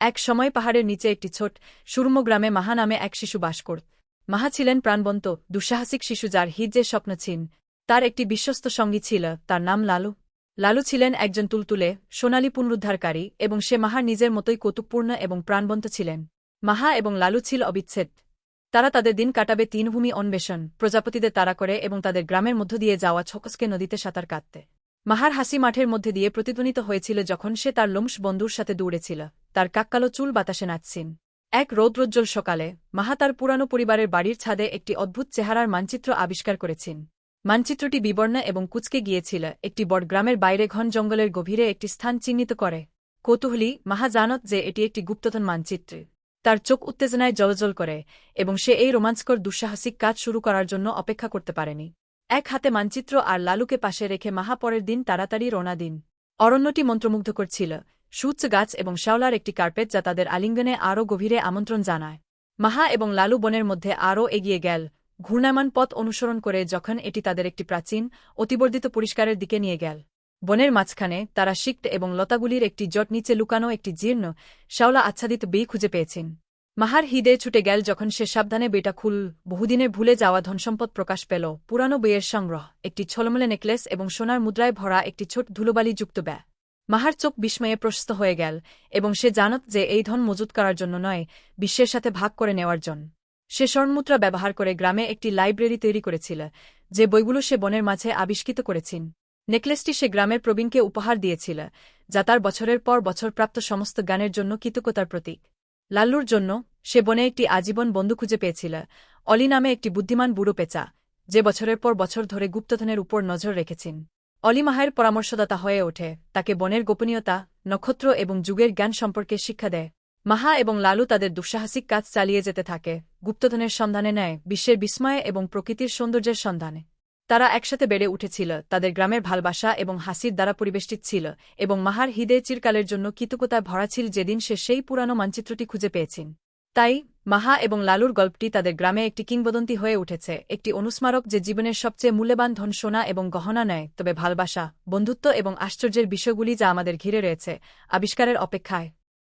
এক সময় পাহাড়ের নিচে একটি ছোট সুরম গ্রামে মাহা নামে এক শিশু বাস করত। মাহা ছিলেন প্রাণবন্ত দুঃসাহসিক শিশু যার হিজ্জের স্বপ্ন ছিন। তার একটি বিশ্বস্ত সঙ্গী ছিল, তার নাম লালু। লালু ছিলেন একজন তুলতুলে সোনালী পুনরুদ্ধারকারী এবং সে মাহার নিজের মতোই কৌতুকপূর্ণ এবং প্রাণবন্ত ছিলেন। মাহা এবং লালু ছিল অবিচ্ছেদ। তারা তাদের দিন কাটাবে তৃণভূমি অন্বেষণ, প্রজাপতিদের তাড়া করে এবং তাদের গ্রামের মধ্য দিয়ে যাওয়া ছকসকে নদীতে সাঁতার কাটতে। মাহার হাসি মাঠের মধ্যে দিয়ে প্রতিধ্বনিত হয়েছিল যখন সে তার লোমশ বন্ধুর সাথে দৌড়েছিল, তার কাককালো চুল বাতাসে নাচছিল। এক রৌদ্রোজ্জ্বল সকালে মাহা তার পুরানো পরিবারের বাড়ির ছাদে একটি অদ্ভুত চেহারার মানচিত্র আবিষ্কার করেছেন। মানচিত্রটি বিবর্ণ এবং কুঁচকে গিয়েছিল, একটি বটগ্রামের বাইরে ঘন জঙ্গলের গভীরে একটি স্থান চিহ্নিত করে। কৌতূহলী মাহা জানত যে এটি একটি গুপ্তধন মানচিত্র। তার চোখ উত্তেজনায় জ্বলজ্বল করে এবং সে এই রোমাঞ্চকর দুঃসাহসিক কাজ শুরু করার জন্য অপেক্ষা করতে পারেনি। এক হাতে মানচিত্র আর লালুকে পাশে রেখে মাহা পরের দিন তাড়াতাড়ি রওনা দিন। অরণ্যটি মন্ত্রমুগ্ধকর ছিল, সূচ্চ গাছ এবং শ্যাওলার একটি কার্পেট যা তাদের আলিঙ্গনে আরও গভীরে আমন্ত্রণ জানায়। মাহা এবং লালু বনের মধ্যে আরও এগিয়ে গেল, ঘূর্ণায়মান পথ অনুসরণ করে যখন এটি তাদের একটি প্রাচীন অতিবর্ধিত পরিষ্কারের দিকে নিয়ে গেল। বনের মাঝখানে তারা শিক্ট এবং লতাগুলির একটি জট নিচে লুকানো একটি জীর্ণ শ্যাওলা আচ্ছাদিত বই খুঁজে পেয়েছেন। মাহার হৃদয়ে ছুটে গেল যখন সে সাবধানে বইটা খুল। বহুদিনে ভুলে যাওয়া ধনসম্পদ প্রকাশ পেল, পুরানো বইয়ের সংগ্রহ, একটি ছলমলে নেকলেস এবং সোনার মুদ্রায় ভরা একটি ছোট ধুলোবালিযুক্ত ব্যাগ। মাহার চোখ বিস্ময়ে প্রশস্ত হয়ে গেল এবং সে জানত যে এই ধন মজুত করার জন্য নয়, বিশ্বের সাথে ভাগ করে নেওয়ার জন্য। সে স্বর্ণমুদ্রা ব্যবহার করে গ্রামে একটি লাইব্রেরি তৈরি করেছিল, যে বইগুলো সে বনের মাঝে আবিষ্কৃত করেছেন। নেকলেসটি সে গ্রামের প্রবীণকে উপহার দিয়েছিল, যা তার বছরের পর বছর প্রাপ্ত সমস্ত জ্ঞানের জন্য কৃতজ্ঞতার প্রতীক। লাল্লুর জন্য সে বনে একটি আজীবন বন্ধু খুঁজে পেয়েছিল, অলি নামে একটি বুদ্ধিমান বুড়ো পেঁচা, যে বছরের পর বছর ধরে গুপ্তধনের উপর নজর রেখেছেন। অলি মাহের পরামর্শদাতা হয়ে ওঠে, তাকে বনের গোপনীয়তা, নক্ষত্র এবং যুগের জ্ঞান সম্পর্কে শিক্ষা দেয়। মাহা এবং লালু তাদের দুঃসাহসিক কাজ চালিয়ে যেতে থাকে, গুপ্তধনের সন্ধানে নেয়, বিশ্বের বিস্ময়ে এবং প্রকৃতির সৌন্দর্যের সন্ধানে। তারা একসাথে বেড়ে উঠেছিল, তাদের গ্রামের ভালবাসা এবং হাসির দ্বারা পরিবেষ্টিত ছিল, এবং মাহার হৃদয়ে চিরকালের জন্য কৃতজ্ঞতায় ভরা ছিল যেদিন সে সেই পুরানো মানচিত্রটি খুঁজে পেয়েছেন। তাই মাহা এবং লালুর গল্পটি তাদের গ্রামে একটি কিংবদন্তি হয়ে উঠেছে, একটি অনুস্মারক যে জীবনের সবচেয়ে মূল্যবান ধন সোনা এবং গহনা নেয়, তবে ভালবাসা, বন্ধুত্ব এবং আশ্চর্যের বিষয়গুলি যা আমাদের ঘিরে রয়েছে, আবিষ্কারের অপেক্ষায়।